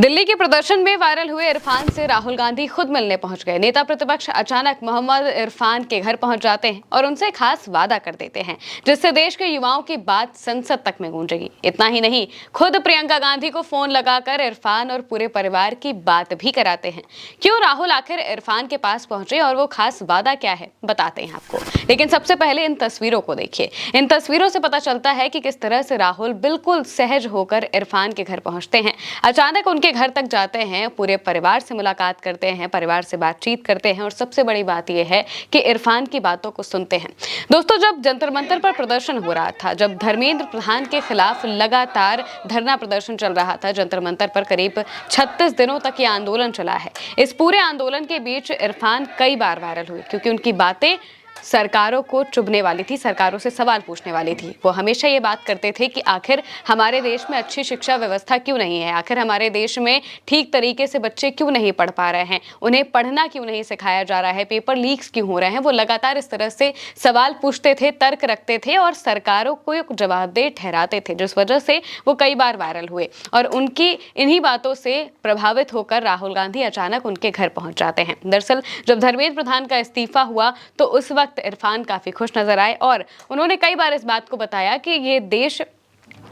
दिल्ली के प्रदर्शन में वायरल हुए इरफान से राहुल गांधी खुद मिलने पहुंच गए। नेता प्रतिपक्ष अचानक मोहम्मद इरफान के घर पहुंच जाते हैं और उनसे खास वादा कर देते हैं, जिससे देश के युवाओं की बात संसद तक में गूंजेगी। इतना ही नहीं, खुद प्रियंका गांधी को फोन लगाकर इरफान और पूरे परिवार की बात भी कराते हैं। क्यों राहुल आखिर इरफान के पास पहुंचे और वो खास वादा क्या है, बताते हैं आपको। लेकिन सबसे पहले इन तस्वीरों को देखिए। इन तस्वीरों से पता चलता है कि किस तरह से राहुल बिल्कुल सहज होकर इरफान के घर पहुंचते हैं। अचानक उनके घर तक जाते हैं, पूरे परिवार से मुलाकात करते हैं, परिवार से बातचीत करते हैं और सबसे बड़ी बात यह है कि इरफान की बातों को सुनते हैं। दोस्तों, जब जंतर मंतर पर प्रदर्शन हो रहा था, जब धर्मेंद्र प्रधान के खिलाफ लगातार धरना प्रदर्शन चल रहा था, जंतर मंतर पर करीब 36 दिनों तक यह आंदोलन चला है। इस पूरे आंदोलन के बीच इरफान कई बार वायरल हुए क्योंकि उनकी बातें सरकारों को चुभने वाली थी, सरकारों से सवाल पूछने वाली थी। वो हमेशा ये बात करते थे कि आखिर हमारे देश में अच्छी शिक्षा व्यवस्था क्यों नहीं है, आखिर हमारे देश में ठीक तरीके से बच्चे क्यों नहीं पढ़ पा रहे हैं, उन्हें पढ़ना क्यों नहीं सिखाया जा रहा है, पेपर लीक्स क्यों हो रहे हैं। वो लगातार इस तरह से सवाल पूछते थे, तर्क रखते थे और सरकारों को एक जवाबदेह ठहराते थे, जिस वजह से वो कई बार वायरल हुए। और उनकी इन्हीं बातों से प्रभावित होकर राहुल गांधी अचानक उनके घर पहुंच जाते हैं। दरअसल जब धर्मेंद्र प्रधान का इस्तीफा हुआ तो उस वक्त इरफान काफी खुश नजर आए और उन्होंने कई बार इस बात को बताया कि ये देश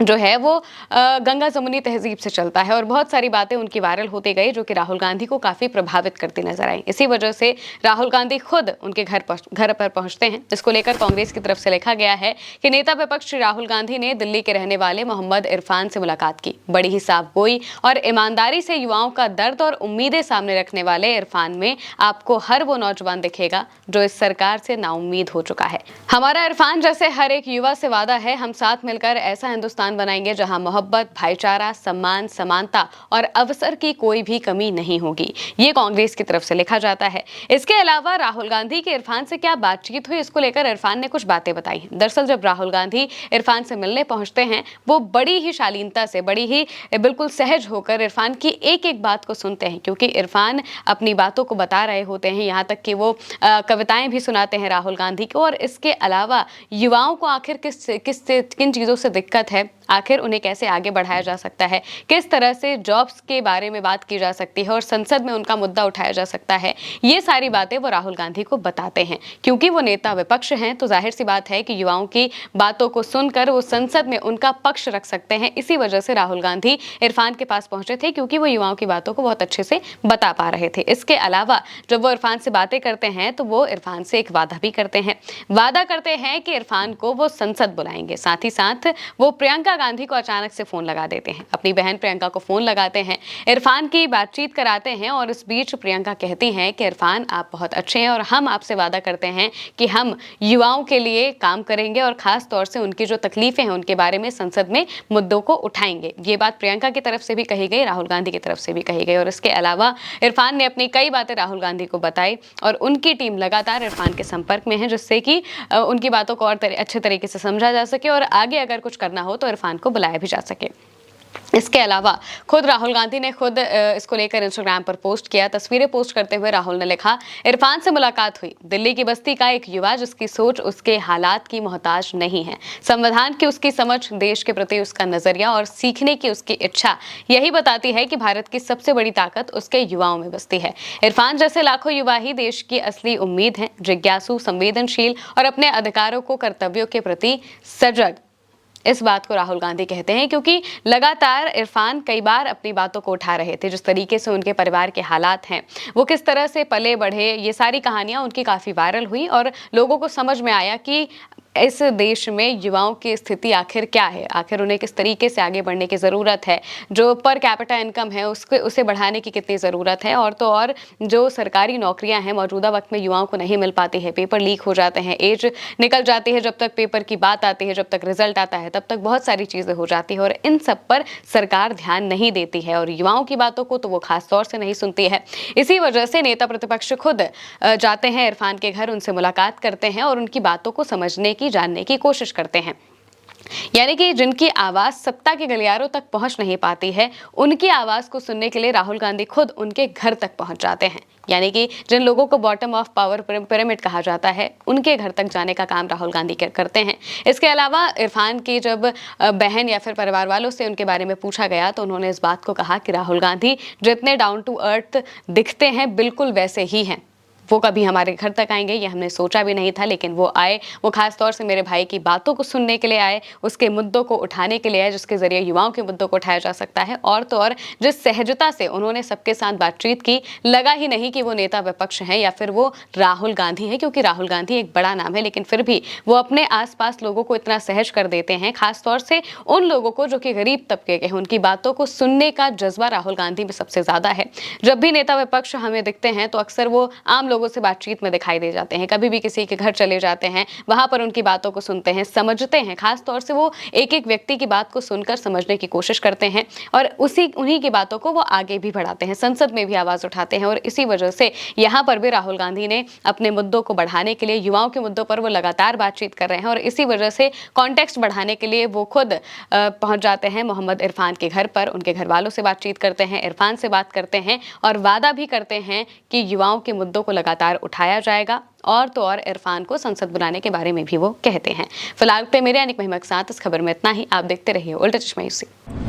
जो है वो गंगा जमुनी तहजीब से चलता है। और बहुत सारी बातें उनकी वायरल होती गई जो कि राहुल गांधी को काफी प्रभावित करती नजर आई। इसी वजह से राहुल गांधी खुद उनके घर पर पहुंचते हैं। इसको लेकर कांग्रेस की तरफ से लिखा गया है कि नेता विपक्ष श्री राहुल गांधी ने दिल्ली के रहने वाले मोहम्मद इरफान से मुलाकात की। बड़ी ही साफगोई और ईमानदारी से युवाओं का दर्द और उम्मीदें सामने रखने वाले इरफान में आपको हर वो नौजवान दिखेगा जो इस सरकार से नाउम्मीद हो चुका है। हमारा इरफान जैसे हर एक युवा से वादा है, हम साथ मिलकर ऐसा हिंदुस्तान बनाएंगे जहां मोहब्बत, भाईचारा, सम्मान, समानता और अवसर की कोई भी कमी नहीं होगी। ये कांग्रेस की तरफ से लिखा जाता है। इसके अलावा राहुल गांधी के इरफान से क्या बातचीत हुई, इसको लेकर इरफान ने कुछ बातें बताई हैं। दरअसल जब राहुल गांधी इरफान से मिलने पहुंचते हैं, वो बड़ी ही शालीनता से, बड़ी ही बिल्कुल सहज होकर इरफान की एक एक बात को सुनते हैं, क्योंकि इरफान अपनी बातों को बता रहे होते हैं। यहाँ तक कि वो कविताएं भी सुनाते हैं राहुल गांधी को। और इसके अलावा युवाओं को आखिर किन चीजों से दिक्कत है, आखिर उन्हें कैसे आगे बढ़ाया जा सकता है, किस तरह से जॉब्स के बारे में बात की जा सकती है और संसद में उनका मुद्दा उठाया जा सकता है, ये सारी बातें वो राहुल गांधी को बताते हैं। क्योंकि वो नेता विपक्ष हैं तो जाहिर सी बात है कि युवाओं की बातों को सुनकर वो संसद में उनका पक्ष रख सकते हैं। इसी वजह से राहुल गांधी इरफान के पास पहुंचे थे, क्योंकि वो युवाओं की बातों को बहुत अच्छे से बता पा रहे थे। इसके अलावा जब वो इरफान से बातें करते हैं तो वो इरफान से एक वादा भी करते हैं। वादा करते हैं कि इरफान को वो संसद बुलाएंगे। साथ ही साथ वो प्रियंका गांधी को अचानक से फोन लगा देते हैं, अपनी बहन प्रियंका को फोन लगाते हैं, इरफान की बातचीत कराते हैं। और इस बीच प्रियंका कहती हैं कि इरफान, आप बहुत अच्छे हैं और हम आपसे वादा करते हैं कि हम युवाओं के लिए काम करेंगे और खास तौर से उनकी जो तकलीफें हैं उनके बारे में संसद में मुद्दों को उठाएंगे। ये बात प्रियंका की तरफ से भी कही गई, राहुल गांधी की तरफ से भी कही गई। और इसके अलावा इरफान ने अपनी कई बातें राहुल गांधी को बताई और उनकी टीम लगातार इरफान के संपर्क में है, जिससे कि उनकी बातों को और अच्छे तरीके से समझा जा सके और आगे अगर कुछ करना हो तो इरफान को बुलाया भी जा सके। इसके अलावा खुद राहुल गांधी ने खुद इसको लेकर इंस्टाग्राम पर पोस्ट किया। तस्वीरें पोस्ट करते हुए राहुल ने लिखा, इरफान से मुलाकात हुई, दिल्ली की बस्ती का एक युवा जिसकी सोच उसके हालात की मोहताज नहीं है। संविधान की उसकी समझ, देश के प्रति उसका नजरिया और सीखने की उसकी इच्छा यही बताती है कि भारत की सबसे बड़ी ताकत उसके युवाओं में बसती है। इरफान जैसे लाखों युवा ही देश की असली उम्मीद हैं, जिज्ञासु, संवेदनशील और अपने अधिकारों को, कर्तव्यों के प्रति सजग। इस बात को राहुल गांधी कहते हैं क्योंकि लगातार इरफान कई बार अपनी बातों को उठा रहे थे। जिस तरीके से उनके परिवार के हालात हैं, वो किस तरह से पले बढ़े, ये सारी कहानियां उनकी काफी वायरल हुई और लोगों को समझ में आया कि इस देश में युवाओं की स्थिति आखिर क्या है, आखिर उन्हें किस तरीके से आगे बढ़ने की ज़रूरत है, जो पर कैपिटा इनकम है उसे बढ़ाने की कितनी ज़रूरत है। और तो और जो सरकारी नौकरियां हैं मौजूदा वक्त में युवाओं को नहीं मिल पाती है, पेपर लीक हो जाते हैं, एज निकल जाती है, जब तक पेपर की बात आती है, जब तक रिजल्ट आता है तब तक बहुत सारी चीज़ें हो जाती है और इन सब पर सरकार ध्यान नहीं देती है और युवाओं की बातों को तो वो खास तौर से नहीं सुनती है। इसी वजह से नेता प्रतिपक्ष खुद जाते हैं इरफान के घर, उनसे मुलाकात करते हैं और उनकी बातों को समझने की, जानने की कोशिश करते हैं। यानी कि जिनकी आवाज सत्ता के गलियारों तक पहुंच नहीं पाती है, उनकी आवाज को सुनने के लिए राहुल गांधी खुद उनके घर तक पहुंच जाते हैं। यानी कि जिन लोगों को बॉटम ऑफ पावर पिरामिड कहा जाता है, उनके घर तक जाने का काम राहुल गांधी करते हैं। इसके अलावा इरफान की जब बहन या फिर परिवार वालों से उनके बारे में पूछा गया तो उन्होंने इस बात को कहा कि राहुल गांधी जितने डाउन टू अर्थ दिखते हैं, बिल्कुल वैसे ही हैं। वो कभी हमारे घर तक आएंगे ये हमने सोचा भी नहीं था, लेकिन वो आए। वो खास तौर से मेरे भाई की बातों को सुनने के लिए आए, उसके मुद्दों को उठाने के लिए आए, जिसके जरिए युवाओं के मुद्दों को उठाया जा सकता है। और तो और जिस सहजता से उन्होंने सबके साथ बातचीत की, लगा ही नहीं कि वो नेता विपक्ष हैं या फिर वो राहुल गांधी है, क्योंकि राहुल गांधी एक बड़ा नाम है, लेकिन फिर भी वो अपने आसपास लोगों को इतना सहज कर देते हैं, खासतौर से उन लोगों को जो कि गरीब तबके के हैं। उनकी बातों को सुनने का जज्बा राहुल गांधी में सबसे ज्यादा है। जब भी नेता विपक्ष हमें दिखते हैं तो अक्सर वो आम लोगों से बातचीत में दिखाई दे जाते हैं। कभी भी किसी के घर चले जाते हैं, वहां पर उनकी बातों को सुनते हैं, समझते हैं। खास तौर से वो एक एक व्यक्ति की बात को सुनकर समझने की कोशिश करते हैं और उन्हीं की बातों को वो आगे भी बढ़ाते हैं, संसद में भी आवाज उठाते हैं। और इसी वजह से यहाँ पर भी राहुल गांधी ने अपने मुद्दों को बढ़ाने के लिए, युवाओं के मुद्दों पर वो लगातार बातचीत कर रहे हैं और इसी वजह से कॉन्टेक्स्ट बढ़ाने के लिए वो खुद पहुंच जाते हैं मोहम्मद इरफान के घर पर, उनके घर वालों से बातचीत करते हैं, इरफान से बात करते हैं और वादा भी करते हैं कि युवाओं के मुद्दों को लगातार उठाया जाएगा। और तो और इरफान को संसद बुलाने के बारे में भी वो कहते हैं। फिलहाल पे मेरे यानी महिमा के साथ इस खबर में इतना ही। आप देखते रहिए उल्टा चश्मा यूसी।